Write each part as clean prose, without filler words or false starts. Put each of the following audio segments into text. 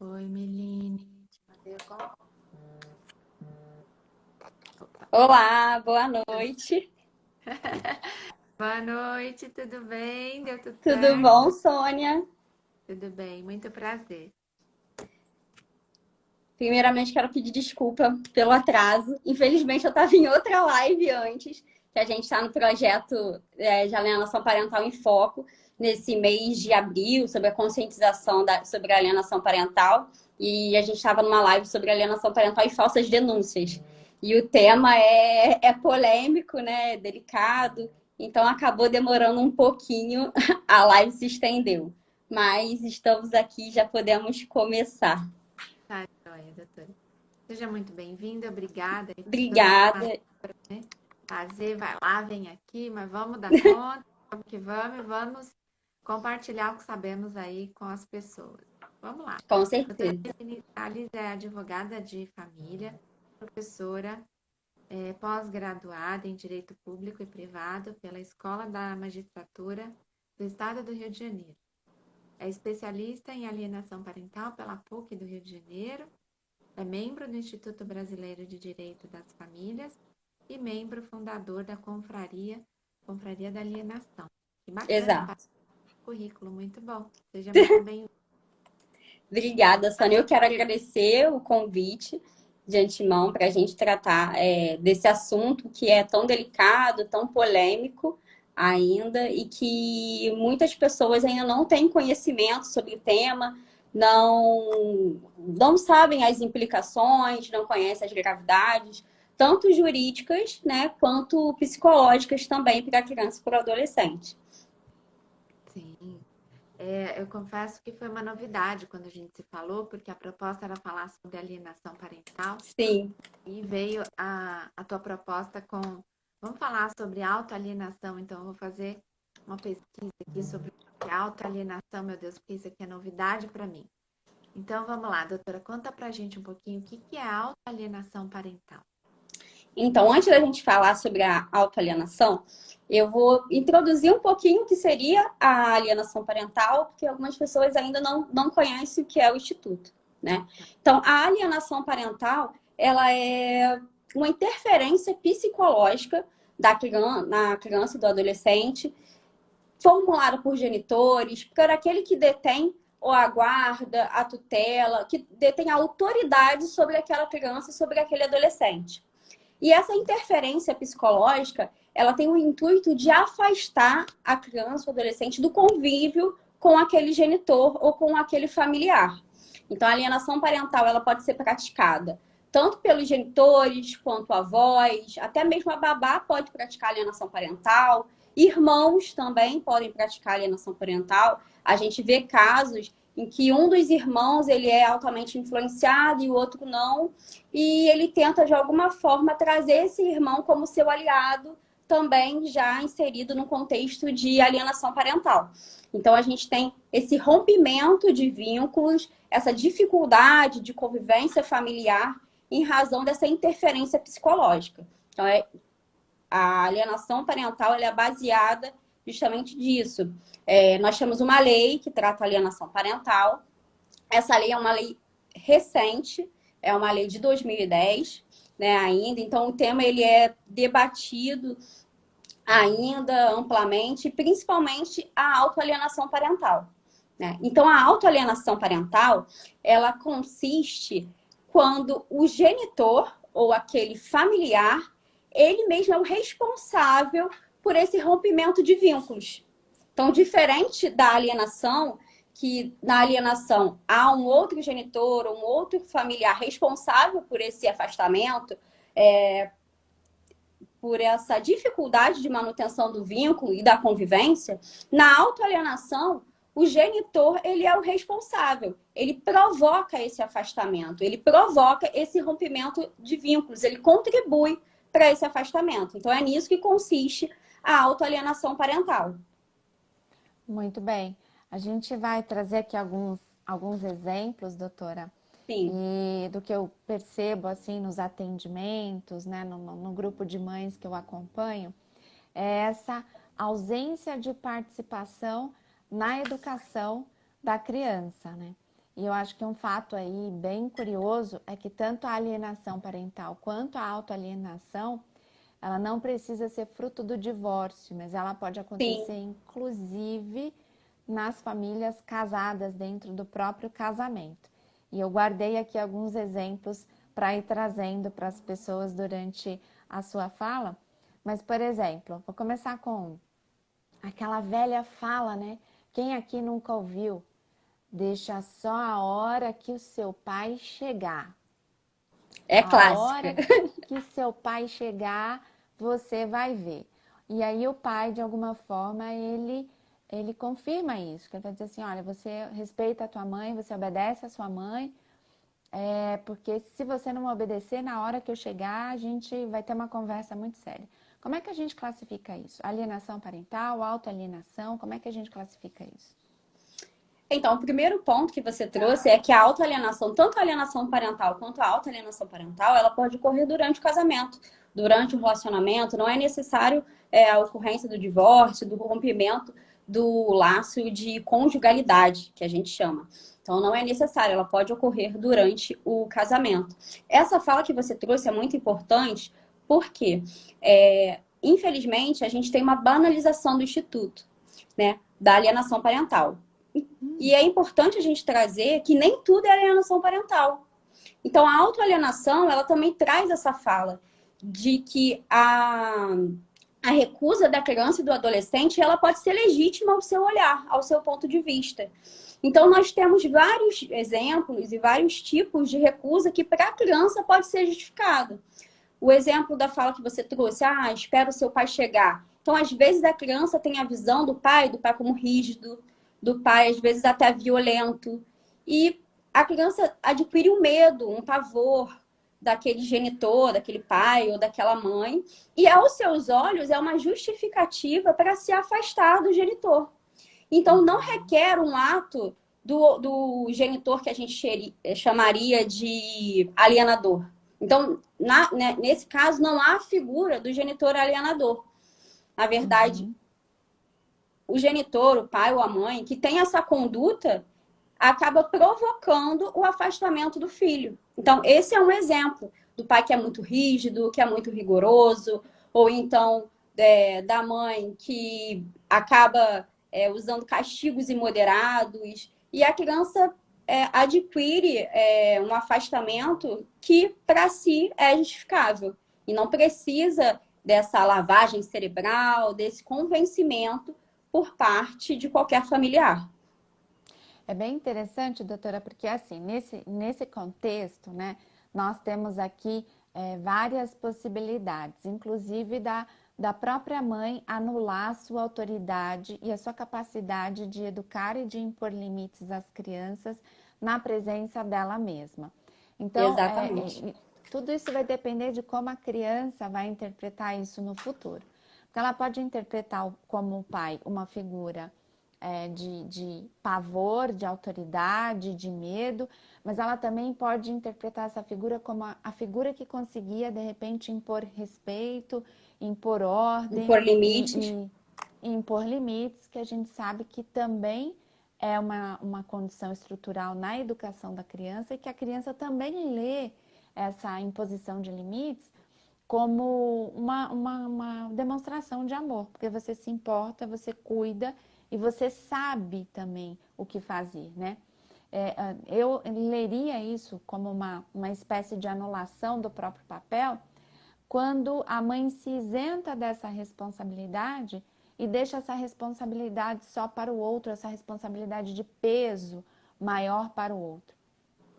Oi, Meline. Te mandei o Opa. Olá, boa noite. Boa noite, tudo bem? Deu tudo Tudo certo? bom, Sônia? Tudo bem, muito prazer. Primeiramente, quero pedir desculpa pelo atraso. Infelizmente, eu estava em outra live antes, que a gente está no projeto de alienação parental em foco, nesse mês de abril, sobre a conscientização sobre a alienação parental. E a gente estava numa live sobre alienação parental e falsas denúncias. E o tema é polêmico, né? Delicado. Então, acabou demorando um pouquinho, a live se estendeu. Mas estamos aqui, já podemos começar. Tá, joia, doutora. Seja muito bem-vinda, obrigada aí por toda essa Obrigada. palavra, né? Fazer, vai lá, vem aqui, mas vamos dar conta, vamos que vamos, e vamos compartilhar o que sabemos aí com as pessoas. Vamos lá. Com Doutora certeza. Meline Salles é advogada de família, professora, pós-graduada em Direito Público e Privado pela Escola da Magistratura do Estado do Rio de Janeiro. É especialista em alienação parental pela PUC do Rio de Janeiro, é membro do Instituto Brasileiro de Direito das Famílias e membro fundador da Confraria da Alienação. Que bacana, Exato. currículo muito bom. Seja muito bem-vindo. Obrigada, Sônia. Eu quero agradecer o convite de antemão para a gente tratar desse assunto que é tão delicado, tão polêmico ainda, e que muitas pessoas ainda não têm conhecimento sobre o tema, não sabem as implicações, não conhecem as gravidades, tanto jurídicas, né, quanto psicológicas também para a criança e para o adolescente. Sim. Eu confesso que foi uma novidade quando a gente se falou, porque a proposta era falar sobre alienação parental Sim, e veio a tua proposta com. Vamos falar sobre autoalienação, então eu vou fazer uma pesquisa aqui sobre o que é autoalienação, meu Deus, porque isso aqui é novidade para mim. Então vamos lá, doutora, conta pra gente um pouquinho o que é a autoalienação parental. então, antes da gente falar sobre a autoalienação, eu vou introduzir um pouquinho o que seria a alienação parental, porque algumas pessoas ainda não conhecem o que é o Instituto, né? Então, a alienação parental, ela é uma interferência psicológica na criança e do adolescente, formulada por genitores, por aquele que detém ou a guarda, a tutela, que detém a autoridade sobre aquela criança e sobre aquele adolescente. E essa interferência psicológica, ela tem o intuito de afastar a criança ou adolescente do convívio com aquele genitor ou com aquele familiar. Então, a alienação parental, ela pode ser praticada tanto pelos genitores quanto avós, até mesmo a babá pode praticar alienação parental, irmãos também podem praticar alienação parental. A gente vê casos em que um dos irmãos ele é altamente influenciado e o outro não, e ele tenta de alguma forma trazer esse irmão como seu aliado, também já inserido no contexto de alienação parental. Então a gente tem esse rompimento de vínculos, essa dificuldade de convivência familiar em razão dessa interferência psicológica. Então a alienação parental ela é baseada justamente disso. Nós temos uma lei que trata a alienação parental. Essa lei é uma lei recente, é uma lei de 2010, né, ainda. Então, o tema ele é debatido ainda amplamente, principalmente a autoalienação parental, né? Então, a autoalienação parental, ela consiste quando o genitor ou aquele familiar, ele mesmo é o responsável por esse rompimento de vínculos. Então, diferente da alienação, que na alienação há um outro genitor, um outro familiar responsável por esse afastamento, por essa dificuldade de manutenção do vínculo e da convivência, na autoalienação, o genitor ele é o responsável, ele provoca esse afastamento, ele provoca esse rompimento de vínculos, ele contribui para esse afastamento. Então é nisso que consiste a autoalienação parental. Muito bem. A gente vai trazer aqui alguns exemplos, doutora, Sim, e do que eu percebo assim nos atendimentos, né, no grupo de mães que eu acompanho, é essa ausência de participação na educação da criança, né? E eu acho que um fato aí bem curioso é que tanto a alienação parental quanto a autoalienação, ela não precisa ser fruto do divórcio, mas ela pode Sim. acontecer inclusive nas famílias casadas dentro do próprio casamento. E eu guardei aqui alguns exemplos para ir trazendo para as pessoas durante a sua fala. Mas, por exemplo, vou começar com aquela velha fala, né? Quem aqui nunca ouviu? Deixa só a hora que o seu pai chegar. É A clássica. hora que seu pai chegar, você vai ver. E aí o pai, de alguma forma, ele confirma isso. Que ele vai dizer assim, olha, você respeita a tua mãe, você obedece a sua mãe, porque se você não obedecer, na hora que eu chegar, a gente vai ter uma conversa muito séria. Como é que a gente classifica isso? Alienação parental, autoalienação, como é que a gente classifica isso? Então, o primeiro ponto que você trouxe é que a autoalienação, tanto a alienação parental quanto a autoalienação parental, ela pode ocorrer durante o casamento, durante o relacionamento. Não é necessário a ocorrência do divórcio, do rompimento do laço de conjugalidade, que a gente chama. Então, não é necessário, ela pode ocorrer durante o casamento. Essa fala que você trouxe é muito importante porque, infelizmente, a gente tem uma banalização do instituto, né, da alienação parental. E é importante a gente trazer que nem tudo é alienação parental. Então, a autoalienação, ela também traz essa fala de que a recusa da criança e do adolescente, ela pode ser legítima ao seu olhar, ao seu ponto de vista. Então, nós temos vários exemplos e vários tipos de recusa que para a criança pode ser justificado. O exemplo da fala que você trouxe, espera o seu pai chegar. Então, às vezes, a criança tem a visão do pai como rígido, do pai, às vezes, até violento. E a criança adquire um medo, um pavor daquele genitor, daquele pai ou daquela mãe. E, aos seus olhos, é uma justificativa para se afastar do genitor. Então, não requer um ato do genitor que a gente chamaria de alienador. Então, nesse caso, não há figura do genitor alienador. Na verdade, o genitor, o pai ou a mãe, que tem essa conduta, acaba provocando o afastamento do filho. Então, esse é um exemplo do pai que é muito rígido, que é muito rigoroso, ou então da mãe que acaba usando castigos imoderados, e a criança adquire um afastamento que, para si, é justificável. E não precisa dessa lavagem cerebral, desse convencimento por parte de qualquer familiar. É bem interessante, doutora, porque assim, nesse contexto, né, nós temos aqui várias possibilidades, inclusive da própria mãe anular a sua autoridade e a sua capacidade de educar e de impor limites às crianças na presença dela mesma. Então, Exatamente. tudo isso vai depender de como a criança vai interpretar isso no futuro. Porque ela pode interpretar como o pai uma figura de pavor, de autoridade, de medo, mas ela também pode interpretar essa figura como a figura que conseguia, de repente, impor respeito, impor ordem, Impor limites. E impor limites, que a gente sabe que também é uma condição estrutural na educação da criança e que a criança também lê essa imposição de limites como uma demonstração de amor, porque você se importa, você cuida e você sabe também o que fazer, né? Eu leria isso como uma espécie de anulação do próprio papel, quando a mãe se isenta dessa responsabilidade e deixa essa responsabilidade só para o outro, essa responsabilidade de peso maior para o outro.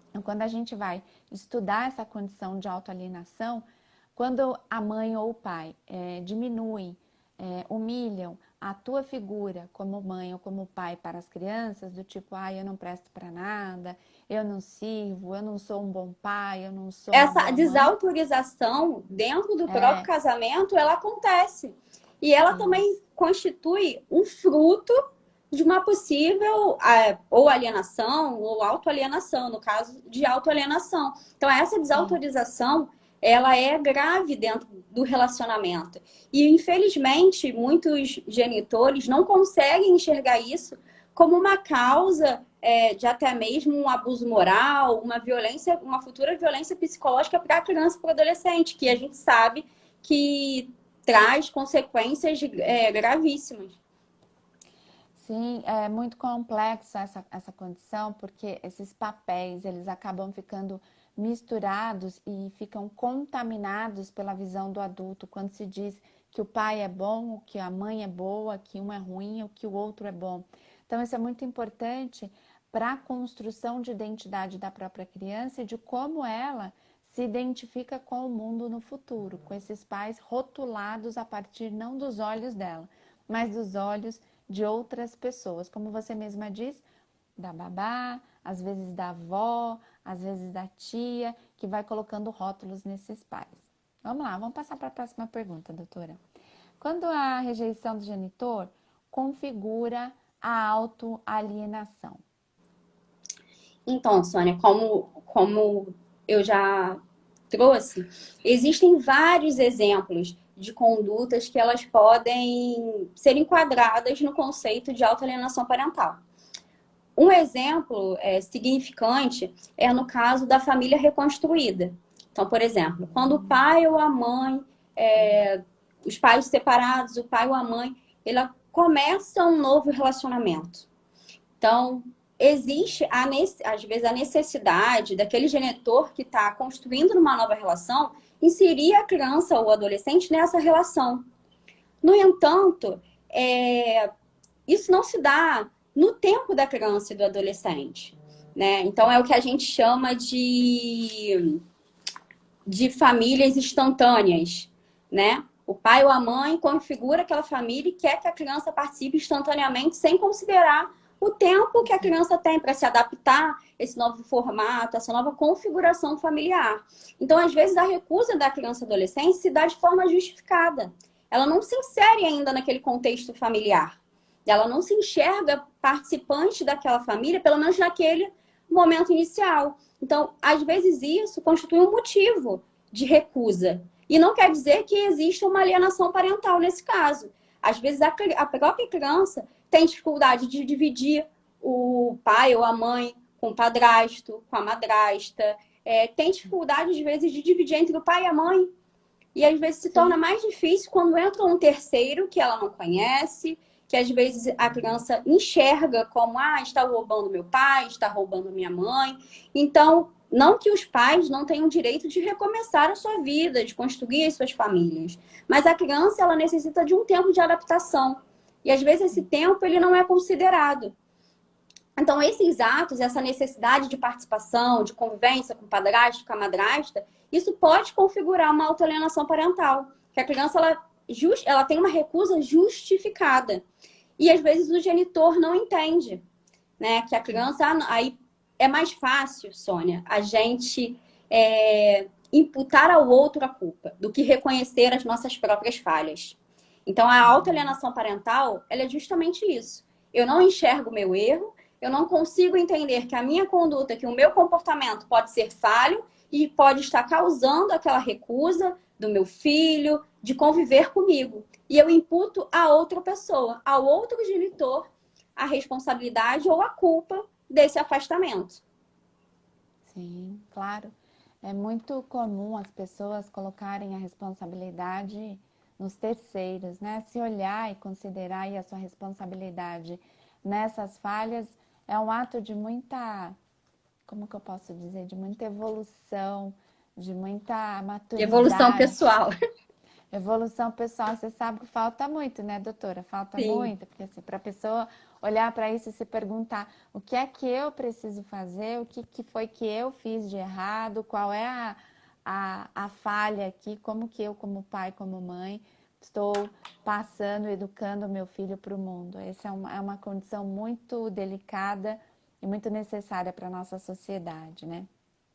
Então, quando a gente vai estudar essa condição de autoalienação, quando a mãe ou o pai diminuem, humilham a tua figura como mãe ou como pai para as crianças, do tipo, eu não presto para nada, eu não sirvo, eu não sou um bom pai, eu não sou uma Essa boa mãe. desautorização dentro do próprio casamento, ela acontece. E ela também constitui um fruto de uma possível ou alienação ou autoalienação, no caso de autoalienação. Então, essa desautorização, ela é grave dentro do relacionamento. E, infelizmente, muitos genitores não conseguem enxergar isso como uma causa de até mesmo um abuso moral, uma violência, uma futura violência psicológica para a criança e para o adolescente, que a gente sabe que traz consequências gravíssimas. Sim, é muito complexa essa condição, porque esses papéis, eles acabam ficando misturados e ficam contaminados pela visão do adulto, quando se diz que o pai é bom, que a mãe é boa, que um é ruim ou que o outro é bom. Então, isso é muito importante para a construção de identidade da própria criança e de como ela se identifica com o mundo no futuro, com esses pais rotulados a partir não dos olhos dela, mas dos olhos de outras pessoas, como você mesma diz, da babá, às vezes da avó, às vezes da tia, que vai colocando rótulos nesses pais. Vamos lá, vamos passar para a próxima pergunta, doutora. Quando a rejeição do genitor configura a autoalienação? Então, Sônia, como eu já trouxe, existem vários exemplos de condutas que elas podem ser enquadradas no conceito de autoalienação parental. Um exemplo significante é no caso da família reconstruída. Então, por exemplo, quando o pai ou a mãe, os pais separados, o pai ou a mãe, ela começa um novo relacionamento. Então, existe, às vezes, a necessidade daquele genitor que está construindo uma nova relação inserir a criança ou o adolescente nessa relação. No entanto, isso não se dá no tempo da criança e do adolescente, né? Então, é o que a gente chama de famílias instantâneas, né? O pai ou a mãe configura aquela família e quer que a criança participe instantaneamente sem considerar o tempo que a criança tem para se adaptar a esse novo formato, essa nova configuração familiar. Então, às vezes, a recusa da criança e adolescente se dá de forma justificada. Ela não se insere ainda naquele contexto familiar. Ela não se enxerga participante daquela família, pelo menos naquele momento inicial. Então, às vezes, isso constitui um motivo de recusa. E não quer dizer que exista uma alienação parental nesse caso. Às vezes, a própria criança tem dificuldade de dividir o pai ou a mãe com o padrasto, com a madrasta. Tem dificuldade, às vezes, de dividir entre o pai e a mãe. E, às vezes, se torna mais difícil quando entra um terceiro que ela não conhece, que, às vezes, a criança enxerga como, está roubando meu pai, está roubando minha mãe. Então, não que os pais não tenham direito de recomeçar a sua vida, de construir as suas famílias. Mas a criança, ela necessita de um tempo de adaptação. E, às vezes, esse tempo ele não é considerado. Então, esses atos, essa necessidade de participação, de convivência com o padrasto, com a madrasta, isso pode configurar uma autoalienação parental. Que a criança, ela tem uma recusa justificada. E, às vezes, o genitor não entende, né? Que a criança... Aí é mais fácil, Sônia, a gente imputar ao outro a culpa do que reconhecer as nossas próprias falhas. Então, a autoalienação parental, ela é justamente isso. Eu não enxergo o meu erro, eu não consigo entender que a minha conduta, que o meu comportamento pode ser falho e pode estar causando aquela recusa do meu filho de conviver comigo. E eu imputo a outra pessoa, ao outro genitor, a responsabilidade ou a culpa desse afastamento. Sim, claro. É muito comum as pessoas colocarem a responsabilidade nos terceiros, né? Se olhar e considerar aí a sua responsabilidade nessas falhas é um ato de muita, como que eu posso dizer, de muita evolução, de muita maturidade. Evolução pessoal. Evolução pessoal, você sabe que falta muito, né, doutora? Falta Sim. muito, porque assim, para a pessoa olhar para isso e se perguntar o que é que eu preciso fazer, o que foi que eu fiz de errado, qual é a falha aqui, como que eu, como pai, como mãe, estou passando, educando o meu filho para o mundo. Essa é uma condição muito delicada e muito necessária para a nossa sociedade, né?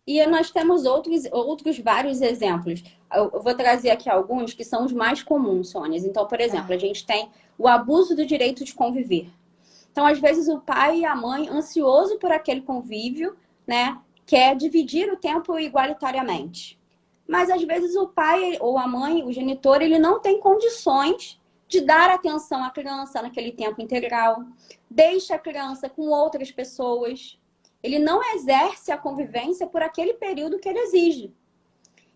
E nós temos outros vários exemplos. Eu vou trazer aqui alguns que são os mais comuns, Sônia. Então, por exemplo, a gente tem o abuso do direito de conviver. Então, às vezes, o pai e a mãe, ansioso por aquele convívio, né, quer dividir o tempo igualitariamente. Mas, às vezes, o pai ou a mãe, o genitor, ele não tem condições de dar atenção à criança naquele tempo integral, deixa a criança com outras pessoas. Ele não exerce a convivência por aquele período que ele exige.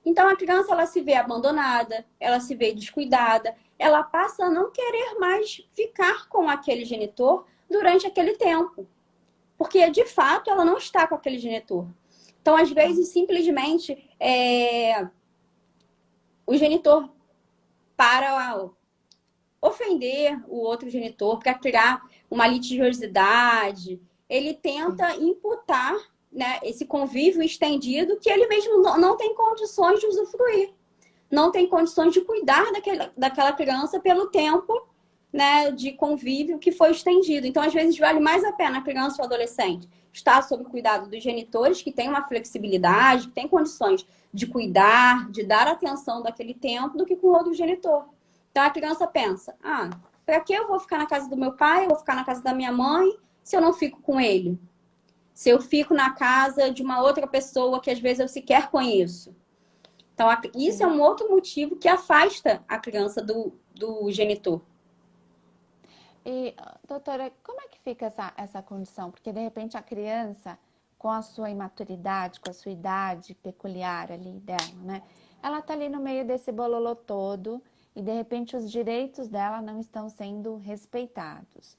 Então, a criança, ela se vê abandonada, ela se vê descuidada, ela passa a não querer mais ficar com aquele genitor durante aquele tempo. Porque, de fato, ela não está com aquele genitor. Então, às vezes, simplesmente, o genitor para ofender o outro genitor, para criar uma litigiosidade. Ele tenta imputar, né, esse convívio estendido que ele mesmo não tem condições de usufruir. Não tem condições de cuidar daquela criança pelo tempo, né, de convívio que foi estendido. Então, às vezes, vale mais a pena a criança ou o adolescente estar sob o cuidado dos genitores, que têm uma flexibilidade, que têm condições de cuidar, de dar atenção daquele tempo, do que com o outro genitor. Então, a criança pensa, para que eu vou ficar na casa do meu pai, eu vou ficar na casa da minha mãe, se eu não fico com ele? Se eu fico na casa de uma outra pessoa que às vezes eu sequer conheço. Então, isso é um outro motivo que afasta a criança do genitor. E, doutora, como é que fica essa condição? Porque, de repente, a criança, com a sua imaturidade, com a sua idade peculiar ali dela, né? Ela tá ali no meio desse bololô todo e, de repente, os direitos dela não estão sendo respeitados.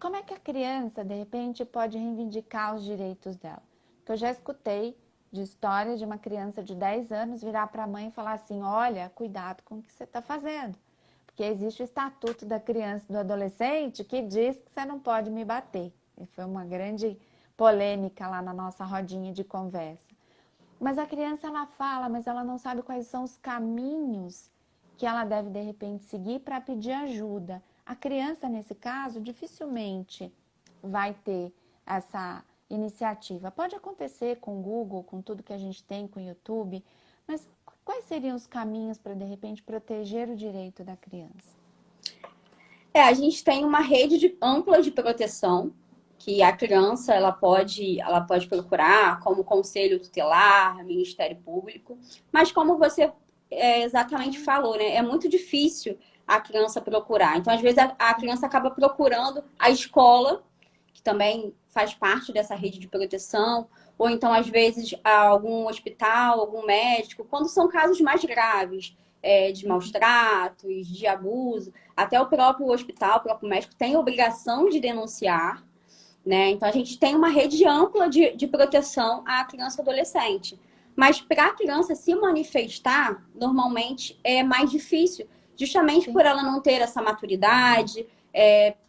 Como é que a criança, de repente, pode reivindicar os direitos dela? Porque eu já escutei de histórias de uma criança de 10 anos virar para a mãe e falar assim, olha, cuidado com o que você está fazendo. Porque existe o estatuto da criança e do adolescente que diz que você não pode me bater. E foi uma grande polêmica lá na nossa rodinha de conversa. Mas a criança, ela fala, mas ela não sabe quais são os caminhos que ela deve, de repente, seguir para pedir ajuda. A criança, nesse caso, dificilmente vai ter essa iniciativa. Pode acontecer com o Google, com tudo que a gente tem, com o YouTube, mas quais seriam os caminhos para, de repente, proteger o direito da criança? A gente tem uma rede ampla de proteção que a criança ela pode procurar, como Conselho Tutelar, Ministério Público, mas como você exatamente falou, né? É muito difícil a criança procurar. Então, às vezes, a criança acaba procurando a escola, que também faz parte dessa rede de proteção, ou então, às vezes, algum hospital, algum médico, quando são casos mais graves, de maus tratos, de abuso, até o próprio hospital, o próprio médico tem a obrigação de denunciar, né? Então, a gente tem uma rede ampla de proteção à criança e adolescente. Mas para a criança se manifestar, normalmente é mais difícil, justamente por ela não ter essa maturidade,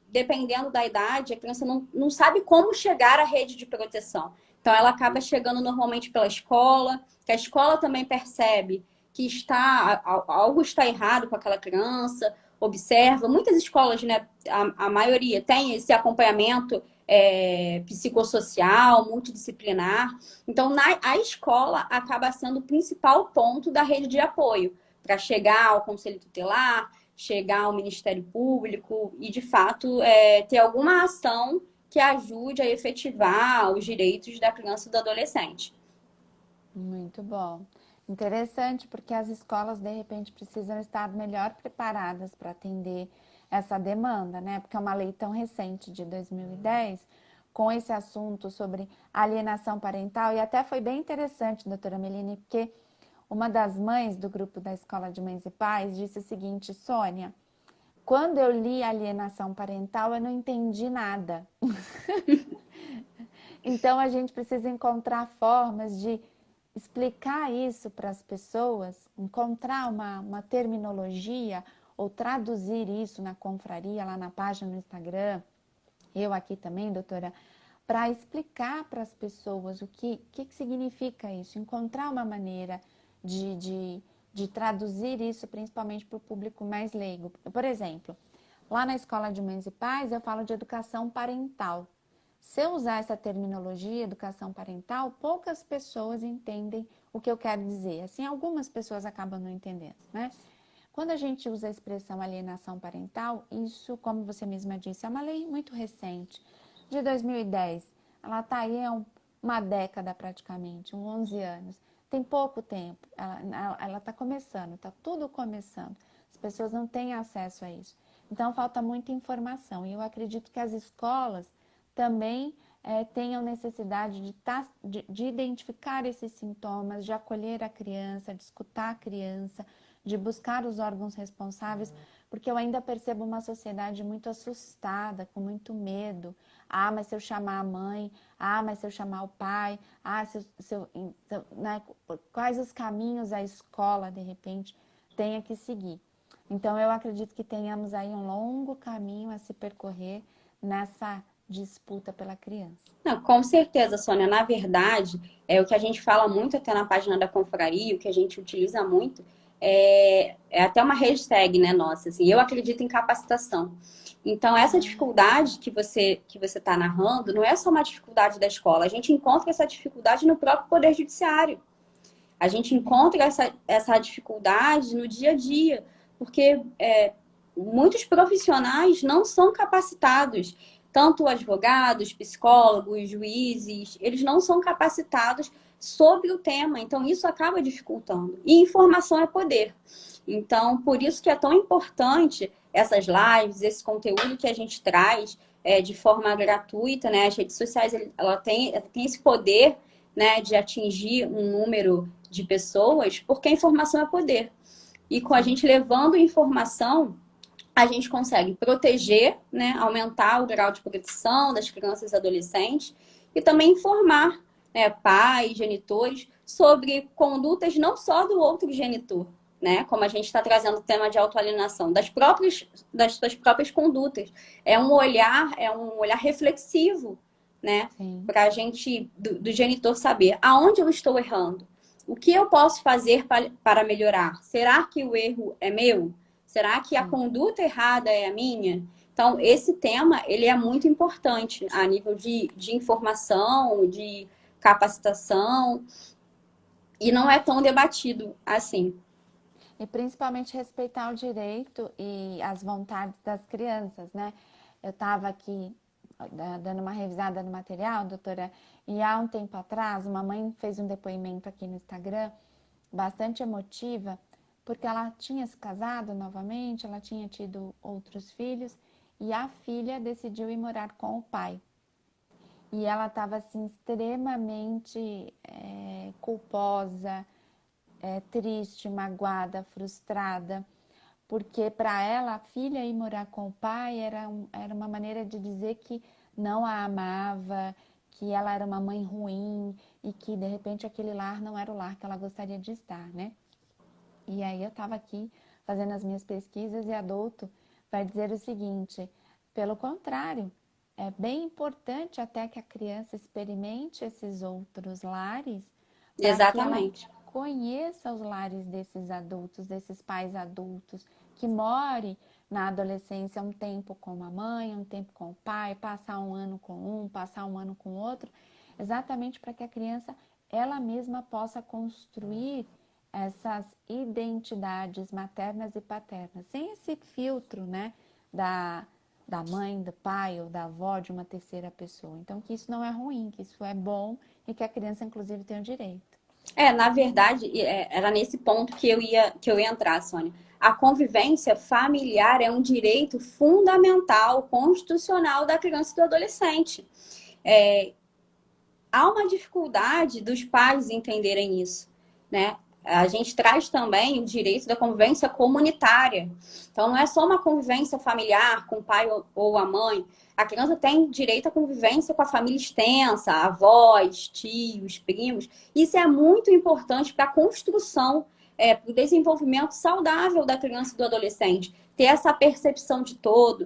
dependendo da idade, a criança não sabe como chegar à rede de proteção. Então, ela acaba chegando normalmente pela escola, que a escola também percebe que algo está errado com aquela criança, observa. Muitas escolas, né, a maioria, tem esse acompanhamento psicossocial, multidisciplinar. Então, a escola acaba sendo o principal ponto da rede de apoio para chegar ao Conselho Tutelar, chegar ao Ministério Público e, de fato, ter alguma ação que ajude a efetivar os direitos da criança e do adolescente. Muito bom. Interessante, porque as escolas, de repente, precisam estar melhor preparadas para atender essa demanda, né? Porque é uma lei tão recente, de 2010, com esse assunto sobre alienação parental, e até foi bem interessante, doutora Meline, porque uma das mães do grupo da Escola de Mães e Pais disse o seguinte, Sônia, quando eu li alienação parental, eu não entendi nada. Então, a gente precisa encontrar formas de explicar isso para as pessoas, encontrar uma terminologia ou traduzir isso na confraria, lá na página no Instagram, eu aqui também, doutora, para explicar para as pessoas o que significa isso, encontrar uma maneira de traduzir isso principalmente para o público mais leigo. Por exemplo, lá na Escola de Mães e Pais eu falo de educação parental. Se eu usar essa terminologia, educação parental, poucas pessoas entendem o que eu quero dizer. Assim, algumas pessoas acabam não entendendo, né? Quando a gente usa a expressão alienação parental, isso, como você mesma disse, é uma lei muito recente, de 2010. Ela está aí há uma década praticamente, uns 11 anos. tem pouco tempo, ela está começando, está tudo começando. As pessoas não têm acesso a isso. Então, falta muita informação. E eu acredito que as escolas também tenham necessidade de identificar esses sintomas, de acolher a criança, de escutar a criança, de buscar os órgãos responsáveis, porque eu ainda percebo uma sociedade muito assustada, com muito medo. Ah, mas se eu chamar a mãe, ah, mas se eu chamar o pai, ah, né, quais os caminhos a escola, de repente, tenha que seguir. Então, eu acredito que tenhamos aí um longo caminho a se percorrer nessa disputa pela criança. Não, com certeza, Sônia. Na verdade, o que a gente fala muito até na página da confraria, o que a gente utiliza muito, é até uma hashtag, né, nossa, assim, eu acredito em capacitação. Então, essa dificuldade que você está narrando não é só uma dificuldade da escola, a gente encontra essa dificuldade no próprio Poder Judiciário. A gente encontra essa dificuldade no dia a dia, porque muitos profissionais não são capacitados. Tanto advogados, psicólogos, juízes, eles não são capacitados sobre o tema. Então, isso acaba dificultando. E informação é poder. Então, por isso que é tão importante essas lives, esse conteúdo que a gente traz de forma gratuita, né? As redes sociais, ela tem esse poder, né, de atingir um número de pessoas, porque a informação é poder. E com a gente levando informação, a gente consegue proteger, né, aumentar o grau de proteção das crianças e adolescentes e também informar, né, pais, genitores, sobre condutas não só do outro genitor, né, como a gente está trazendo o tema de autoalienação, das suas próprias condutas. É um olhar reflexivo, né, para a gente, do genitor, saber aonde eu estou errando, o que eu posso fazer para melhorar. Será que o erro é meu? Será que a conduta errada é a minha? Então, esse tema, ele é muito importante a nível de informação, de capacitação, e não é tão debatido assim. E principalmente respeitar o direito e as vontades das crianças, né? Eu estava aqui dando uma revisada no material, doutora, e há um tempo atrás, uma mãe fez um depoimento aqui no Instagram, bastante emotiva, porque ela tinha se casado novamente, ela tinha tido outros filhos e a filha decidiu ir morar com o pai. E ela estava assim extremamente culposa, triste, magoada, frustrada, porque para ela a filha ir morar com o pai era uma maneira de dizer que não a amava, que ela era uma mãe ruim e que de repente aquele lar não era o lar que ela gostaria de estar, né? E aí eu estava aqui fazendo as minhas pesquisas e a Douto vai dizer o seguinte, pelo contrário, é bem importante até que a criança experimente esses outros lares para que ela conheça os lares desses adultos, desses pais adultos, que more na adolescência um tempo com a mãe, um tempo com o pai, passar um ano com um, passar um ano com o outro, exatamente para que a criança ela mesma possa construir essas identidades maternas e paternas, sem esse filtro, né, da mãe, do pai ou da avó, de uma terceira pessoa. Então, que isso não é ruim, que isso é bom e que a criança, inclusive, tem o direito. Na verdade, era nesse ponto que eu ia entrar, Sônia. A convivência familiar é um direito fundamental, constitucional da criança e do adolescente. Há uma dificuldade dos pais entenderem isso, né? A gente traz também o direito da convivência comunitária. Então, não é só uma convivência familiar com o pai ou a mãe. A criança tem direito à convivência com a família extensa, avós, tios, primos. Isso é muito importante para a construção, para o desenvolvimento saudável da criança e do adolescente. Ter essa percepção de todo,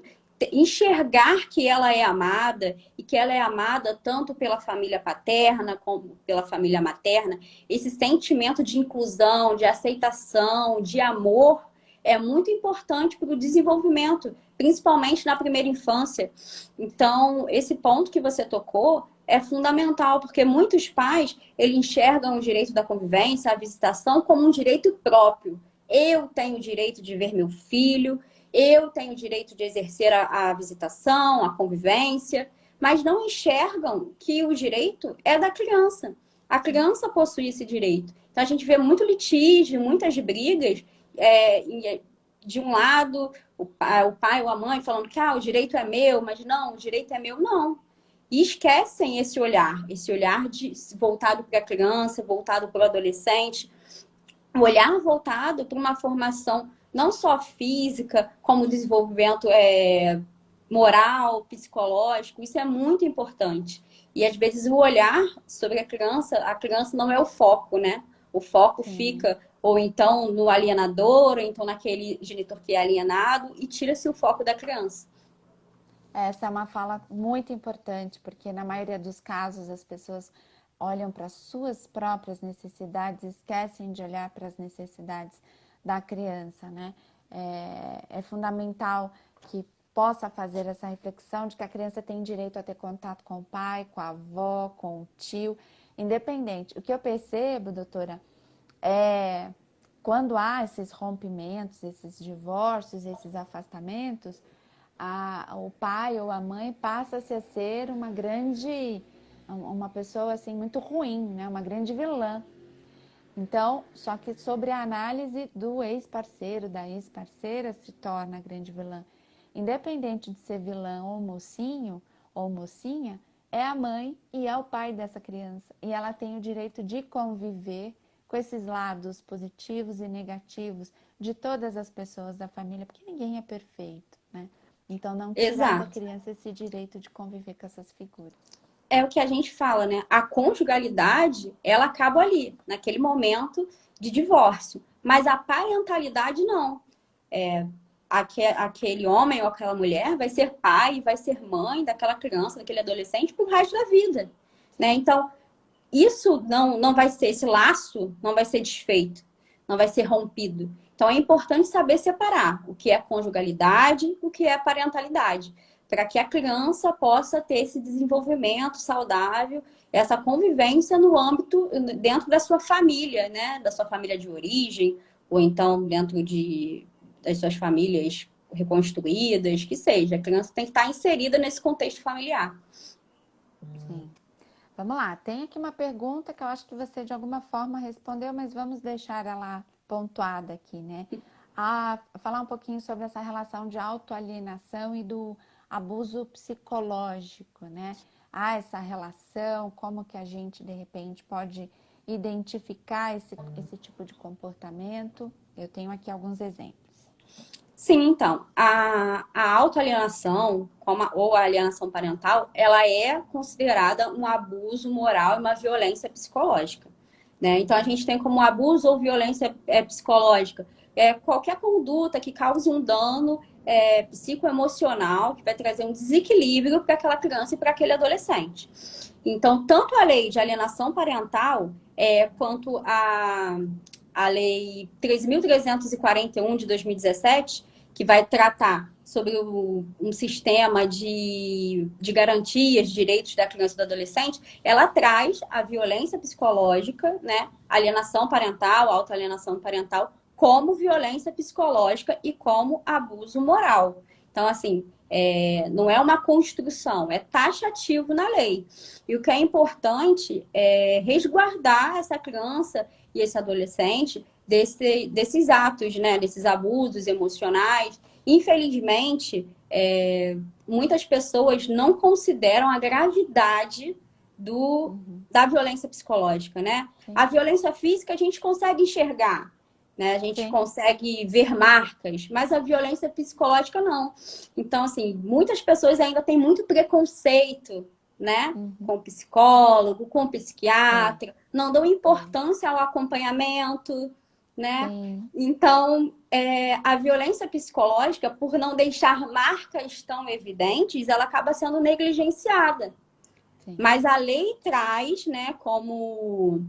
enxergar que ela é amada e que ela é amada tanto pela família paterna como pela família materna. Esse sentimento de inclusão, de aceitação, de amor é muito importante para o desenvolvimento, principalmente na primeira infância. Então, esse ponto que você tocou é fundamental, porque muitos pais eles enxergam o direito da convivência, a visitação, como um direito próprio. Eu tenho o direito de ver meu filho, eu tenho o direito de exercer a visitação, a convivência, mas não enxergam que o direito é da criança. A criança possui esse direito. Então, a gente vê muito litígio, muitas brigas, de um lado, o pai ou a mãe falando que o direito é meu, mas não, o direito é meu, não. E esquecem esse olhar voltado para a criança, voltado para o adolescente, um olhar voltado para uma formação não só física, como desenvolvimento moral, psicológico, isso é muito importante. E às vezes o olhar sobre a criança não é o foco, né? O foco fica ou então no alienador, ou então naquele genitor que é alienado, e tira-se o foco da criança. Essa é uma fala muito importante, porque na maioria dos casos as pessoas olham para as suas próprias necessidades e esquecem de olhar para as necessidades da criança, né? É fundamental que possa fazer essa reflexão de que a criança tem direito a ter contato com o pai, com a avó, com o tio, independente. O que eu percebo, doutora, é quando há esses rompimentos, esses divórcios, esses afastamentos, o pai ou a mãe passa-se a ser uma pessoa assim muito ruim, né? Uma grande vilã. Então, só que sobre a análise do ex-parceiro, da ex-parceira, se torna a grande vilã. Independente de ser vilã ou mocinho ou mocinha, é a mãe e é o pai dessa criança. E ela tem o direito de conviver com esses lados positivos e negativos de todas as pessoas da família, porque ninguém é perfeito, né? Então, não tirar da Exato. criança esse direito de conviver com essas figuras. É o que a gente fala, né? A conjugalidade, ela acaba ali, naquele momento de divórcio. Mas a parentalidade, não. Aquele homem ou aquela mulher vai ser pai, vai ser mãe daquela criança, daquele adolescente pro resto da vida, né? Então, isso não vai ser, esse laço não vai ser desfeito, não vai ser rompido. Então, é importante saber separar o que é conjugalidade, o que é parentalidade, para que a criança possa ter esse desenvolvimento saudável, essa convivência no âmbito, dentro da sua família, né? Da sua família de origem, ou então dentro das suas famílias reconstruídas, que seja. A criança tem que estar inserida nesse contexto familiar. Sim. Vamos lá, tem aqui uma pergunta que eu acho que você de alguma forma respondeu, mas vamos deixar ela pontuada aqui, né? Falar um pouquinho sobre essa relação de autoalienação e do abuso psicológico, né? Essa relação, como que a gente de repente pode identificar esse tipo de comportamento? Eu tenho aqui alguns exemplos. Sim, então, a autoalienação, ou a alienação parental, ela é considerada um abuso moral e uma violência psicológica, né? Então, a gente tem como abuso ou violência psicológica qualquer conduta que cause um dano psicoemocional, que vai trazer um desequilíbrio para aquela criança e para aquele adolescente. Então, tanto a lei de alienação parental quanto a Lei 3.341 de 2017, que vai tratar sobre um sistema de garantias de direitos da criança e do adolescente, ela traz a violência psicológica, né, alienação parental, autoalienação parental, como violência psicológica e como abuso moral. Então, assim, não é uma construção, é taxativo na lei. E o que é importante é resguardar essa criança e esse adolescente desses atos, né, desses abusos emocionais. Infelizmente, muitas pessoas não consideram a gravidade da violência psicológica, né? Sim. A violência física a gente consegue enxergar, né? A gente consegue ver marcas, mas a violência psicológica não. Então, assim, muitas pessoas ainda têm muito preconceito, né? Com psicólogo, com psiquiatra, não dão importância ao acompanhamento, né? Então, a violência psicológica, por não deixar marcas tão evidentes, ela acaba sendo negligenciada. Mas a lei traz, né, como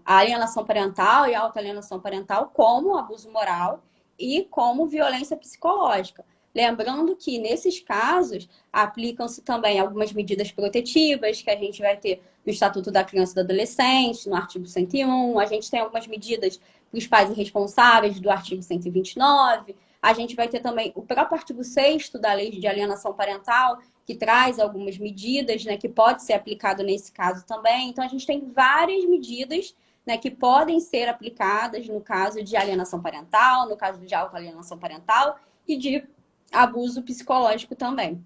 a alienação parental e a autoalienação parental como abuso moral e como violência psicológica. Lembrando que, nesses casos, aplicam-se também algumas medidas protetivas que a gente vai ter no Estatuto da Criança e do Adolescente, no artigo 101. A gente tem algumas medidas para os pais irresponsáveis do artigo 129. A gente vai ter também o próprio artigo 6º da Lei de Alienação Parental, que traz algumas medidas, né, que pode ser aplicado nesse caso também. Então, a gente tem várias medidas, né, que podem ser aplicadas no caso de alienação parental, no caso de autoalienação parental e de abuso psicológico também.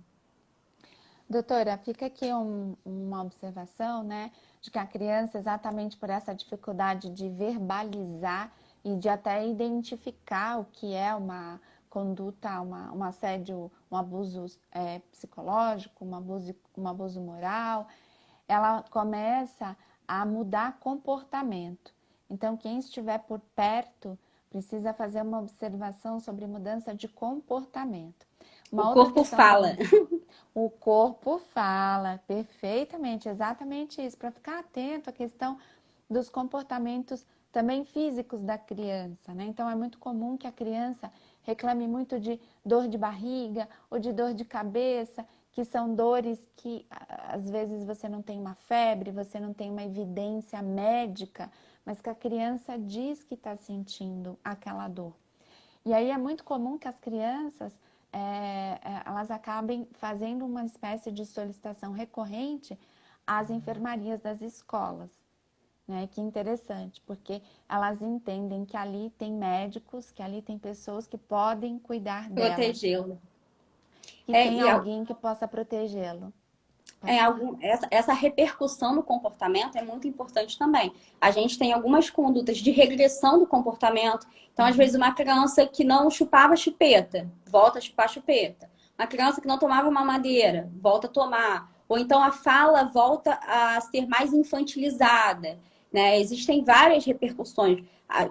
Doutora, fica aqui uma observação, né, de que a criança, exatamente por essa dificuldade de verbalizar e de até identificar o que é uma conduta, um assédio, um abuso psicológico, um abuso moral, ela começa a mudar comportamento. Então, quem estiver por perto precisa fazer uma observação sobre mudança de comportamento. O corpo fala. O corpo fala, perfeitamente, exatamente isso, para ficar atento à questão dos comportamentos também físicos da criança, né? Então, é muito comum que a criança reclame muito de dor de barriga ou de dor de cabeça, que são dores que às vezes você não tem uma febre, você não tem uma evidência médica, mas que a criança diz que está sentindo aquela dor. E aí é muito comum que as crianças elas acabem fazendo uma espécie de solicitação recorrente às enfermarias das escolas. Né? Que interessante, porque elas entendem que ali tem médicos, que ali tem pessoas que podem cuidar delas. Protegê-lo. Que tem alguém que possa protegê-lo. Essa repercussão no comportamento é muito importante também. A gente tem algumas condutas de regressão do comportamento. Então, às vezes, uma criança que não chupava chupeta, volta a chupar chupeta. Uma criança que não tomava mamadeira, volta a tomar. Ou então a fala volta a ser mais infantilizada. Né? Existem várias repercussões.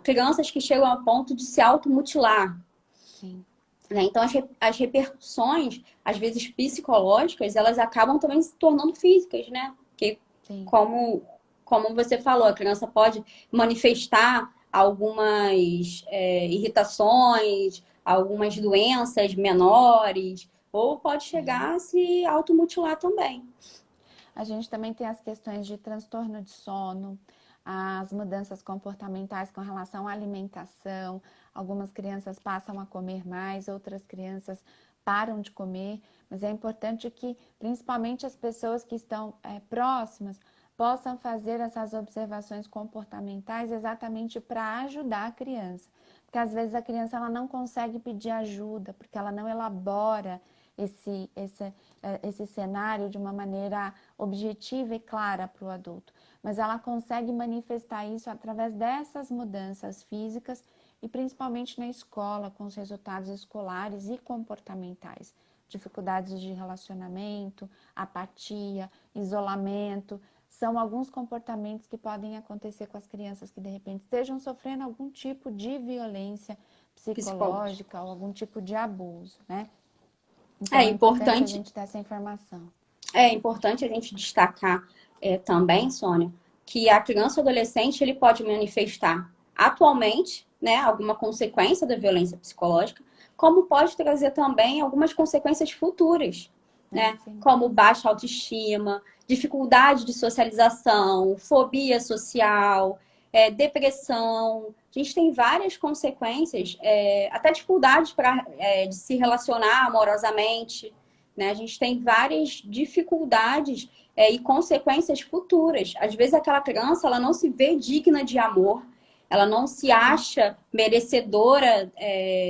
Crianças que chegam ao ponto de se automutilar. Sim. Né? Então, as repercussões, às vezes psicológicas, elas acabam também se tornando físicas, né? Porque, como você falou, a criança pode manifestar algumas irritações, algumas doenças menores, ou pode chegar a se automutilar também. A gente também tem as questões de transtorno de sono, as mudanças comportamentais com relação à alimentação. Algumas crianças passam a comer mais, outras crianças param de comer, mas é importante que, principalmente as pessoas que estão próximas, possam fazer essas observações comportamentais exatamente para ajudar a criança. Porque às vezes a criança ela não consegue pedir ajuda, porque ela não elabora esse cenário de uma maneira objetiva e clara para o adulto. Mas ela consegue manifestar isso através dessas mudanças físicas e principalmente na escola, com os resultados escolares e comportamentais. Dificuldades de relacionamento, apatia, isolamento, são alguns comportamentos que podem acontecer com as crianças que de repente estejam sofrendo algum tipo de violência psicológica ou algum tipo de abuso, né? Então, é importante a gente ter essa informação. É importante a gente destacar também, Sônia, que a criança ou adolescente ele pode manifestar atualmente, né, alguma consequência da violência psicológica, como pode trazer também algumas consequências futuras, né, como baixa autoestima, dificuldade de socialização, fobia social, depressão. A gente tem várias consequências, até dificuldades de se relacionar amorosamente, né? A gente tem várias dificuldades e consequências futuras. Às vezes aquela criança ela não se vê digna de amor, ela não se acha merecedora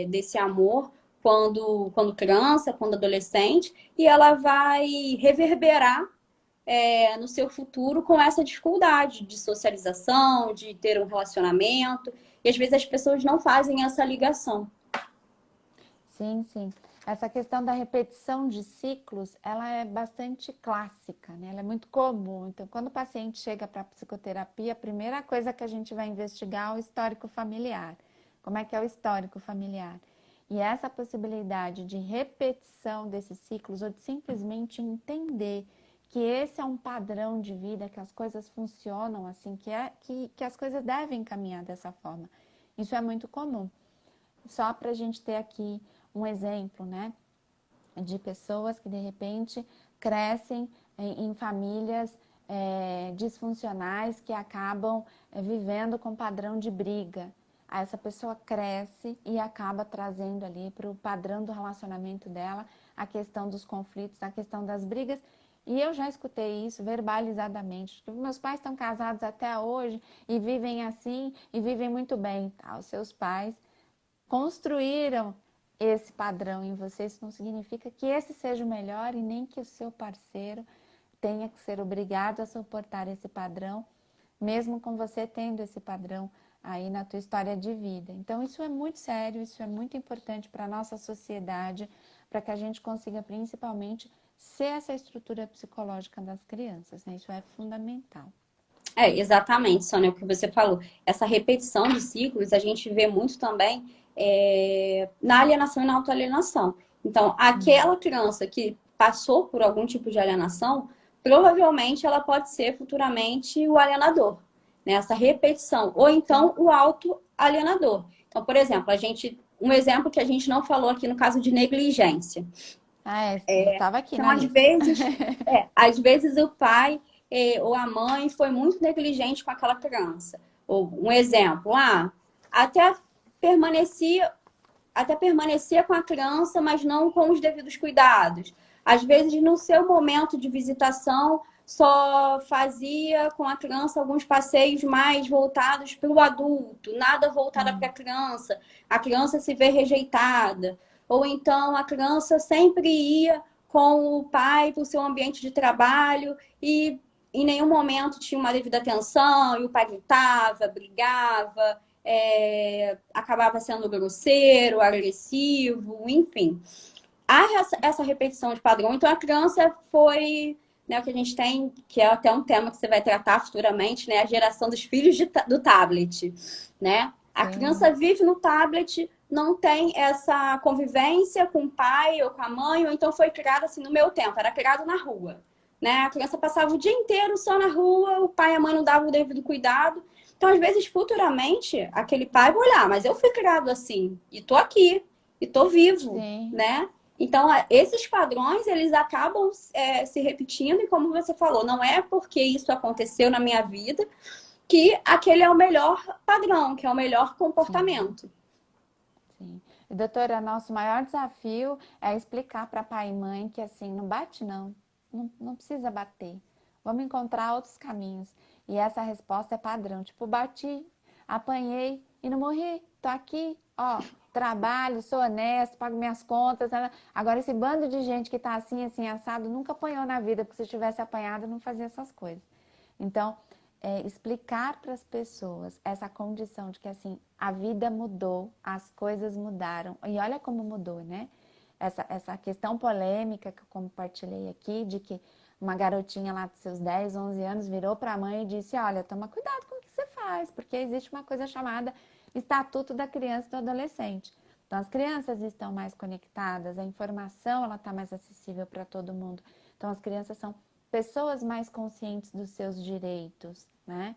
desse amor quando criança, quando adolescente, e ela vai reverberar no seu futuro com essa dificuldade de socialização, de ter um relacionamento. E às vezes as pessoas não fazem essa ligação. Sim, sim. Essa questão da repetição de ciclos, ela é bastante clássica, né? Ela é muito comum. Então, quando o paciente chega para a psicoterapia, a primeira coisa que a gente vai investigar é o histórico familiar. Como é que é o histórico familiar? E essa possibilidade de repetição desses ciclos ou de simplesmente entender que esse é um padrão de vida, que as coisas funcionam assim, que as coisas devem caminhar dessa forma. Isso é muito comum. Só para a gente ter aqui um exemplo, né, de pessoas que de repente crescem em famílias disfuncionais que acabam vivendo com padrão de briga. essa pessoa cresce e acaba trazendo ali para o padrão do relacionamento dela a questão dos conflitos, a questão das brigas. E eu já escutei isso verbalizadamente. Meus pais estão casados até hoje e vivem assim e vivem muito bem. Tá? Os seus pais construíram esse padrão em você. Isso não significa que esse seja o melhor e nem que o seu parceiro tenha que ser obrigado a suportar esse padrão, mesmo com você tendo esse padrão aí na tua história de vida. Então, isso é muito sério, isso é muito importante para a nossa sociedade, para que a gente consiga principalmente ser essa estrutura psicológica das crianças, né? Isso é fundamental. Exatamente, Sônia, o que você falou. Essa repetição de ciclos a gente vê muito também na alienação e na autoalienação. Então, aquela criança que passou por algum tipo de alienação, provavelmente ela pode ser futuramente o alienador, né? Essa repetição. Ou então o autoalienador. Então, por exemplo, um exemplo que a gente não falou aqui no caso de negligência. Estava aqui Então, na lista. às vezes o pai ou a mãe foi muito negligente com aquela criança. Ou um exemplo, até permanecia com a criança, mas não com os devidos cuidados. Às vezes, no seu momento de visitação, só fazia com a criança alguns passeios mais voltados para o adulto, nada voltado para a criança se vê rejeitada. Ou então a criança sempre ia com o pai para o seu ambiente de trabalho e em nenhum momento tinha uma devida atenção, e o pai gritava, brigava, acabava sendo grosseiro, agressivo, enfim. Há essa repetição de padrão. Então a criança foi, né, o que a gente tem, que é até um tema que você vai tratar futuramente, né, a geração dos filhos do tablet, né? A criança vive no tablet, não tem essa convivência com o pai ou com a mãe, ou então foi criada assim no meu tempo, era criado na rua, né? A criança passava o dia inteiro só na rua, o pai e a mãe não davam o devido cuidado. Então, às vezes, futuramente, aquele pai vai olhar, mas eu fui criado assim, e tô aqui, e tô vivo, né? Então, esses padrões, eles acabam se repetindo, e como você falou, não é porque isso aconteceu na minha vida que aquele é o melhor padrão, que é o melhor comportamento. Sim. E, doutora, nosso maior desafio é explicar para pai e mãe que assim, não bate não precisa bater. Vamos encontrar outros caminhos. E essa resposta é padrão, tipo, bati, apanhei e não morri, tô aqui, ó, trabalho, sou honesto, pago minhas contas. Agora, esse bando de gente que tá assim, assim, assado, nunca apanhou na vida, porque se tivesse apanhado, não fazia essas coisas. Então, explicar para as pessoas essa condição de que assim a vida mudou, as coisas mudaram e olha como mudou, né? Essa questão polêmica que eu compartilhei aqui de que uma garotinha lá dos seus 10, 11 anos virou para a mãe e disse: olha, toma cuidado com o que você faz, porque existe uma coisa chamada Estatuto da Criança e do Adolescente. Então as crianças estão mais conectadas, a informação ela está mais acessível para todo mundo. Então as crianças são pessoas mais conscientes dos seus direitos, né?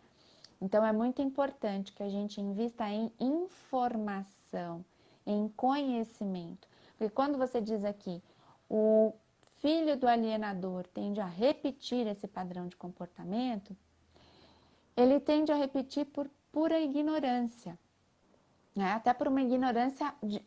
Então, é muito importante que a gente invista em informação, em conhecimento. Porque quando você diz aqui, o filho do alienador tende a repetir esse padrão de comportamento, ele tende a repetir por pura ignorância, né? Até por uma ignorância de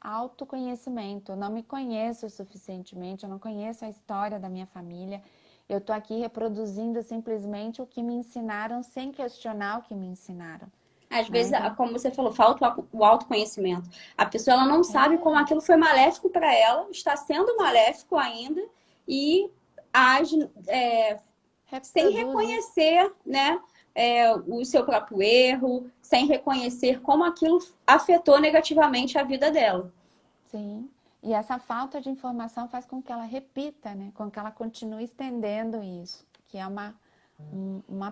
autoconhecimento. Eu não me conheço o suficientemente, eu não conheço a história da minha família. Eu estou aqui reproduzindo simplesmente o que me ensinaram sem questionar o que me ensinaram. Às vezes, como você falou, falta o autoconhecimento. A pessoa ela não sabe como aquilo foi maléfico para ela, está sendo maléfico ainda e age sem reconhecer, né, o seu próprio erro, sem reconhecer como aquilo afetou negativamente a vida dela. Sim. E essa falta de informação faz com que ela repita, né? Com que ela continue estendendo isso, que é uma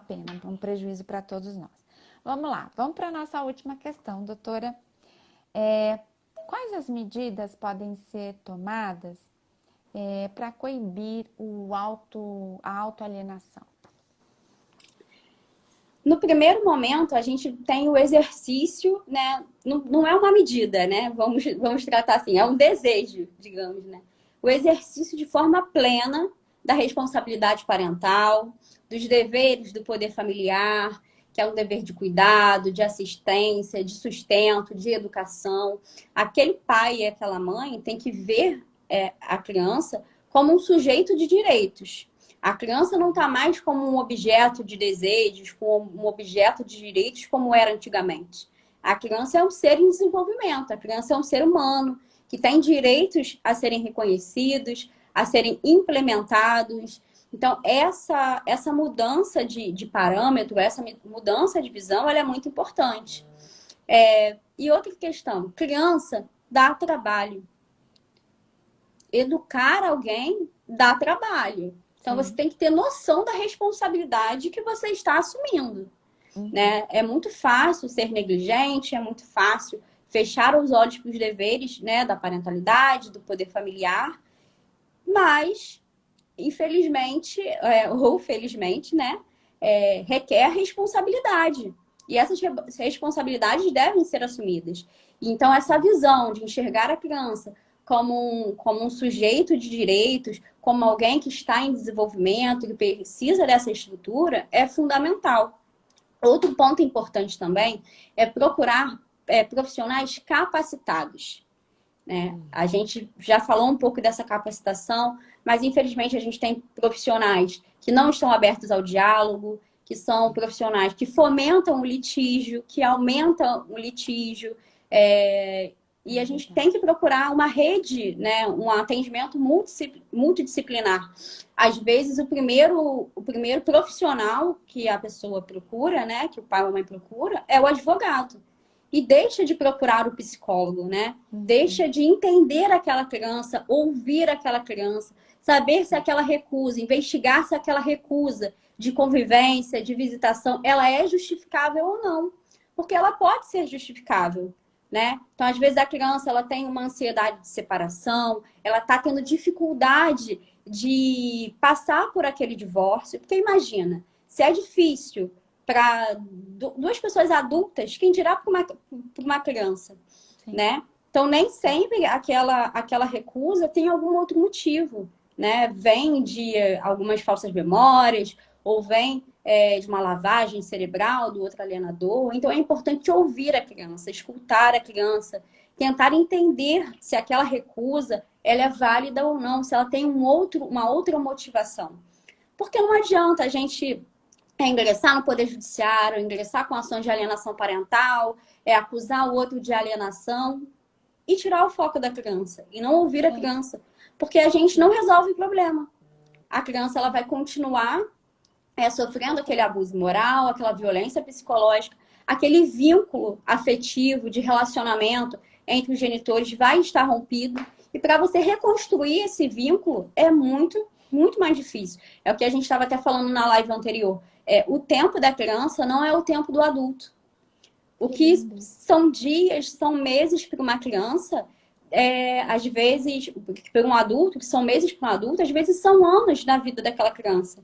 pena, um prejuízo para todos nós. Vamos lá, vamos para a nossa última questão, doutora. Quais as medidas podem ser tomadas para coibir a autoalienação? No primeiro momento, a gente tem o exercício, né? Não é uma medida, né? Vamos tratar assim, é um desejo, digamos, né? O exercício de forma plena da responsabilidade parental, dos deveres do poder familiar, que é um dever de cuidado, de assistência, de sustento, de educação. Aquele pai e aquela mãe tem que ver a criança como um sujeito de direitos. A criança não está mais como um objeto de desejos, como um objeto de direitos como era antigamente. A criança é um ser em desenvolvimento, a criança é um ser humano que tem direitos a serem reconhecidos, a serem implementados. Então, essa mudança de parâmetro, essa mudança de visão, ela é muito importante. E outra questão, criança dá trabalho. Educar alguém dá trabalho. Então, você tem que ter noção da responsabilidade que você está assumindo. Né? É muito fácil ser negligente, é muito fácil fechar os olhos para os deveres, né, da parentalidade, do poder familiar, mas, infelizmente, ou felizmente, né, requer responsabilidade. E essas responsabilidades devem ser assumidas. Então, essa visão de enxergar a criança como um sujeito de direitos, como alguém que está em desenvolvimento, que precisa dessa estrutura, é fundamental. Outro ponto importante também é procurar profissionais capacitados. Né? A gente já falou um pouco dessa capacitação, mas infelizmente a gente tem profissionais que não estão abertos ao diálogo, que são profissionais que fomentam o litígio, que aumentam o litígio, e a gente tem que procurar uma rede, né, um atendimento multidisciplinar. Às vezes, o primeiro profissional que a pessoa procura, né, que o pai ou a mãe procura, é o advogado. E deixa de procurar o psicólogo, né? Deixa de entender aquela criança, ouvir aquela criança, saber se aquela recusa, investigar se aquela recusa de convivência, de visitação, ela é justificável ou não. Porque ela pode ser justificável. Né? Então, às vezes, a criança ela tem uma ansiedade de separação, ela está tendo dificuldade de passar por aquele divórcio. Porque imagina, se é difícil para duas pessoas adultas, quem dirá para uma criança, né? Então, nem sempre aquela recusa tem algum outro motivo, né? Vem de algumas falsas memórias, ou vem de uma lavagem cerebral do outro alienador. Então, é importante ouvir a criança, escutar a criança, tentar entender se aquela recusa ela é válida ou não, se ela tem uma outra motivação. Porque não adianta a gente ingressar no Poder Judiciário, ingressar com ações de alienação parental, acusar o outro de alienação e tirar o foco da criança e não ouvir a criança. Porque a gente não resolve o problema. A criança ela vai continuar sofrendo aquele abuso moral, aquela violência psicológica, aquele vínculo afetivo de relacionamento entre os genitores vai estar rompido. E para você reconstruir esse vínculo é muito, muito mais difícil. É o que a gente estava até falando na live anterior. O tempo da criança não é o tempo do adulto. O que são dias, são meses para uma criança, às vezes, para um adulto, que são meses para um adulto, às vezes são anos na vida daquela criança.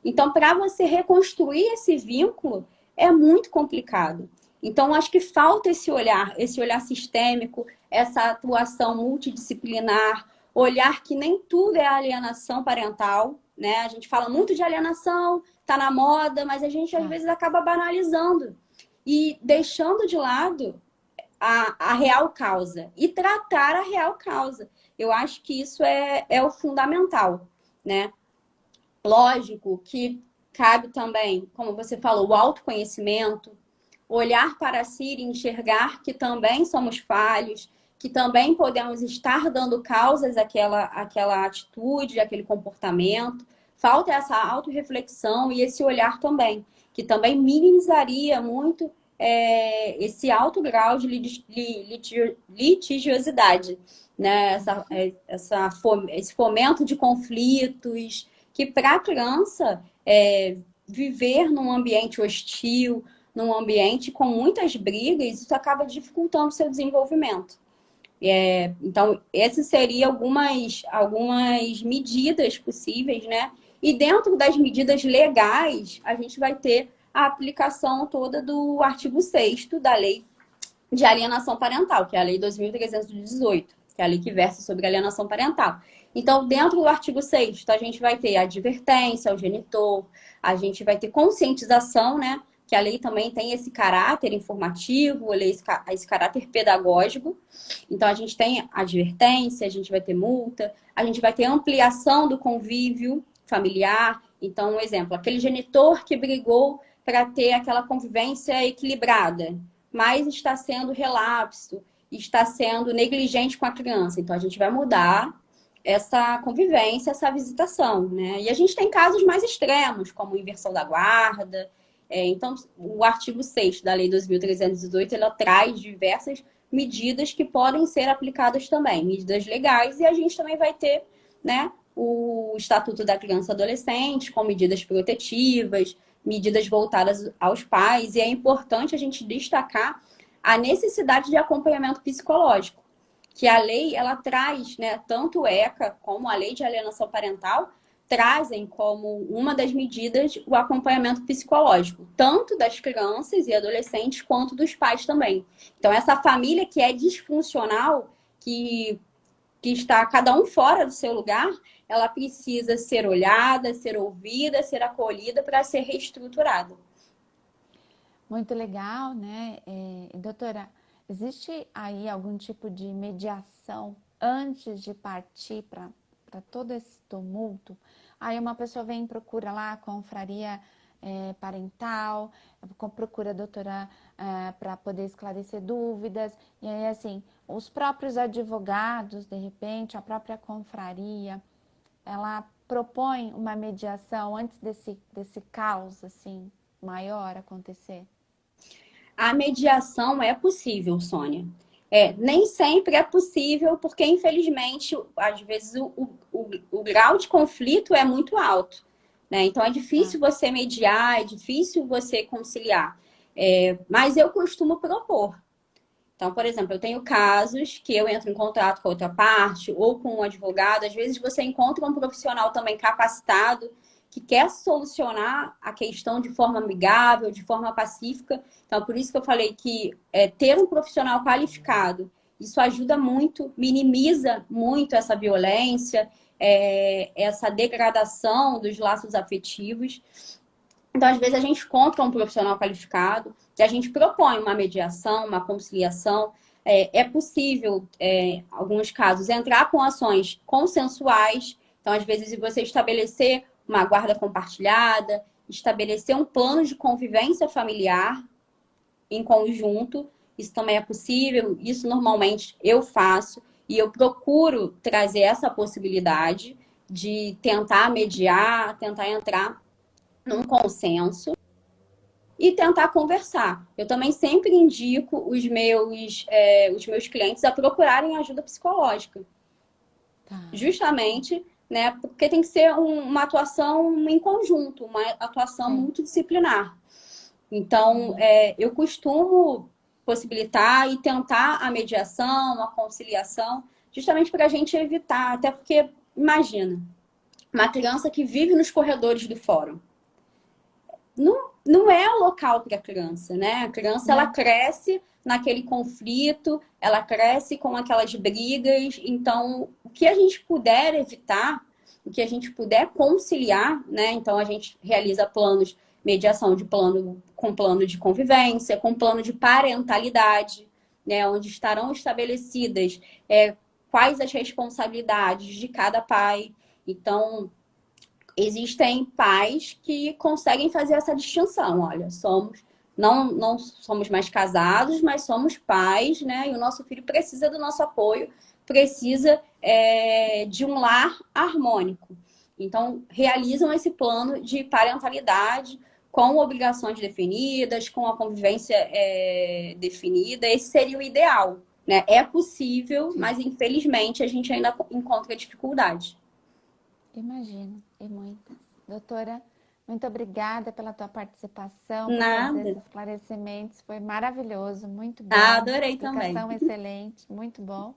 Então, para você reconstruir esse vínculo, é muito complicado. Então, acho que falta esse olhar sistêmico, essa atuação multidisciplinar, olhar que nem tudo é alienação parental, né? A gente fala muito de alienação, tá na moda, mas a gente, às vezes, acaba banalizando e deixando de lado a real causa e tratar a real causa. Eu acho que isso é o fundamental, né? Lógico que cabe também, como você falou, o autoconhecimento, olhar para si e enxergar que também somos falhos, que também podemos estar dando causas àquela atitude, àquele comportamento. Falta essa autorreflexão e esse olhar também, que também minimizaria muito esse alto grau de litigiosidade, né? Esse fomento de conflitos, que para a criança viver num ambiente hostil, num ambiente com muitas brigas, isso acaba dificultando o seu desenvolvimento. Então, essas seriam algumas medidas possíveis, né? E dentro das medidas legais, a gente vai ter a aplicação toda do artigo 6º da Lei de Alienação Parental, que é a Lei 2.318, que é a lei que versa sobre alienação parental. Então, dentro do artigo 6º, a gente vai ter a advertência ao genitor, a gente vai ter conscientização, né, que a lei também tem esse caráter informativo, esse caráter pedagógico. Então, a gente tem advertência, a gente vai ter multa, a gente vai ter ampliação do convívio familiar. Então, um exemplo, aquele genitor que brigou para ter aquela convivência equilibrada, mas está sendo relapso, está sendo negligente com a criança. Então, a gente vai mudar essa convivência, essa visitação, né? E a gente tem casos mais extremos, como inversão da guarda. Então, o artigo 6º da Lei 2.318, ela traz diversas medidas que podem ser aplicadas também, medidas legais, e a gente também vai ter, né, o Estatuto da Criança e Adolescente, com medidas protetivas, medidas voltadas aos pais, e é importante a gente destacar a necessidade de acompanhamento psicológico, que a lei, ela traz, né, tanto o ECA como a Lei de Alienação Parental, trazem como uma das medidas o acompanhamento psicológico, tanto das crianças e adolescentes, quanto dos pais também. Então, essa família que é disfuncional, que está cada um fora do seu lugar, ela precisa ser olhada, ser ouvida, ser acolhida para ser reestruturada. Muito legal, né? Doutora, existe aí algum tipo de mediação antes de partir para todo esse tumulto? Aí uma pessoa vem e procura lá a confraria parental, procura a doutora para poder esclarecer dúvidas, e aí assim, os próprios advogados, de repente, a própria confraria, ela propõe uma mediação antes desse caos assim maior acontecer? A mediação é possível, Sônia. Nem sempre é possível, porque, infelizmente, às vezes o grau de conflito é muito alto, né? Então, é difícil você mediar, é difícil você conciliar. Mas eu costumo propor. Então, por exemplo, eu tenho casos que eu entro em contato com a outra parte ou com um advogado. Às vezes você encontra um profissional também capacitado que quer solucionar a questão de forma amigável, de forma pacífica. Então, por isso que eu falei que ter um profissional qualificado, isso ajuda muito, minimiza muito essa violência, essa degradação dos laços afetivos. Então, às vezes, a gente encontra um profissional qualificado e a gente propõe uma mediação, uma conciliação. É possível, em alguns casos, entrar com ações consensuais. Então, às vezes, você estabelecer uma guarda compartilhada, estabelecer um plano de convivência familiar em conjunto. Isso também é possível. Isso, normalmente, eu faço. E eu procuro trazer essa possibilidade de tentar mediar, tentar entrar num consenso e tentar conversar. Eu também sempre indico os meus clientes a procurarem ajuda psicológica. Justamente, né, porque tem que ser uma atuação em conjunto, uma atuação multidisciplinar. Então, eu costumo possibilitar e tentar a mediação, a conciliação, justamente para a gente evitar, até porque, imagina, uma criança que vive nos corredores do fórum. Não é o local para a criança, né? A criança, ela cresce naquele conflito, ela cresce com aquelas brigas. Então, o que a gente puder evitar, o que a gente puder conciliar, né? Então, a gente realiza planos, mediação com plano de convivência, com plano de parentalidade, né? Onde estarão estabelecidas quais as responsabilidades de cada pai. Então, existem pais que conseguem fazer essa distinção. Olha, não somos mais casados, mas somos pais, né? E o nosso filho precisa do nosso apoio, precisa de um lar harmônico. Então, realizam esse plano de parentalidade com obrigações definidas, com a convivência definida. Esse seria o ideal, né? É possível, mas infelizmente a gente ainda encontra dificuldade. Imagino, e muitas. Doutora, muito obrigada pela tua participação, Nada. por esses esclarecimentos. Foi maravilhoso, muito bom. Adorei também. Explicação excelente, muito bom.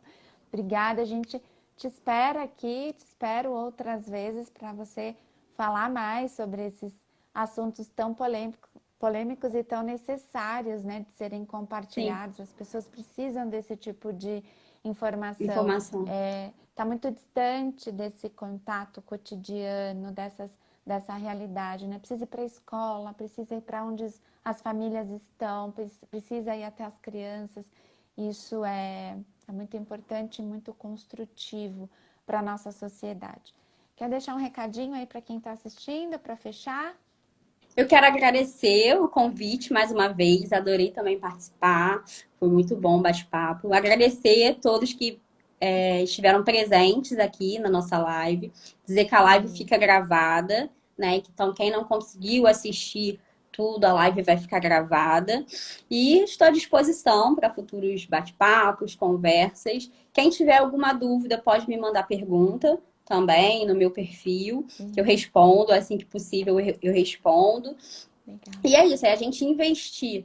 Obrigada, a gente te espera aqui, te espero outras vezes para você falar mais sobre esses assuntos tão polêmicos e tão necessários, né, de serem compartilhados. Sim. As pessoas precisam desse tipo de informação. Está muito distante desse contato cotidiano, dessa realidade, né? Precisa ir para a escola, precisa ir para onde as famílias estão, precisa ir até as crianças. Isso é muito importante e muito construtivo para a nossa sociedade. Quer deixar um recadinho aí para quem está assistindo, para fechar? Eu quero agradecer o convite mais uma vez, adorei também participar, foi muito bom o bate-papo. Agradecer a todos que estiveram presentes aqui na nossa live, dizer que a live fica gravada, né? Então, quem não conseguiu assistir tudo, a live vai ficar gravada. E estou à disposição para futuros bate-papos, conversas. Quem tiver alguma dúvida, pode me mandar pergunta também no meu perfil, que eu respondo, assim que possível eu respondo. Legal. E é isso, é a gente investir,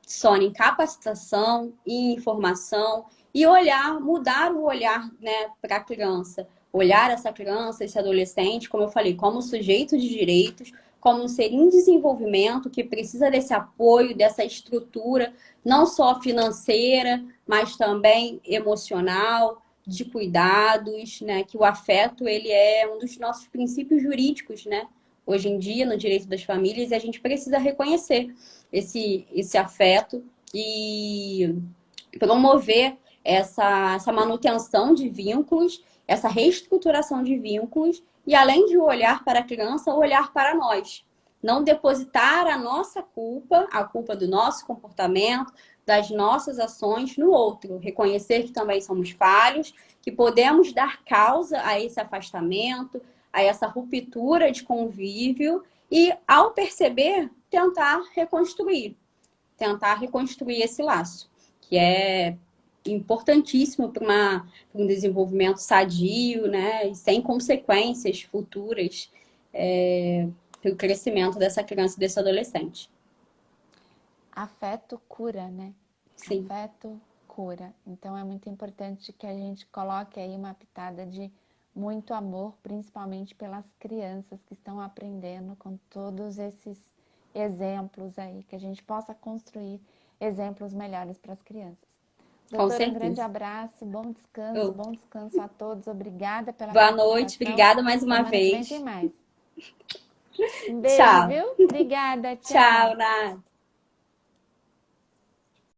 Sônia, em capacitação, em informação e olhar, mudar o olhar, né, para a criança. Olhar essa criança, esse adolescente, como eu falei, como sujeito de direitos, como um ser em desenvolvimento que precisa desse apoio, dessa estrutura, não só financeira, mas também emocional, de cuidados, né? Que o afeto, ele é um dos nossos princípios jurídicos, né? Hoje em dia, no direito das famílias, e a gente precisa reconhecer esse afeto e promover essa manutenção de vínculos, essa reestruturação de vínculos, e além de olhar para a criança, olhar para nós. Não depositar a nossa culpa, a culpa do nosso comportamento, das nossas ações no outro. Reconhecer que também somos falhos, que podemos dar causa a esse afastamento, a essa ruptura de convívio e, ao perceber, tentar reconstruir esse laço, que é importantíssimo para um desenvolvimento sadio, né, e sem consequências futuras para o crescimento dessa criança e desse adolescente. Afeto cura, né? Sim. Afeto cura. Então é muito importante que a gente coloque aí uma pitada de muito amor, principalmente pelas crianças que estão aprendendo com todos esses exemplos aí, que a gente possa construir exemplos melhores para as crianças. Doutora, um grande abraço, bom descanso a todos. Obrigada pela Boa noite, obrigada mais uma vez. Semana que vem tem mais. Um beijo, Tchau. viu? Obrigada, tchau. Tchau, Nath.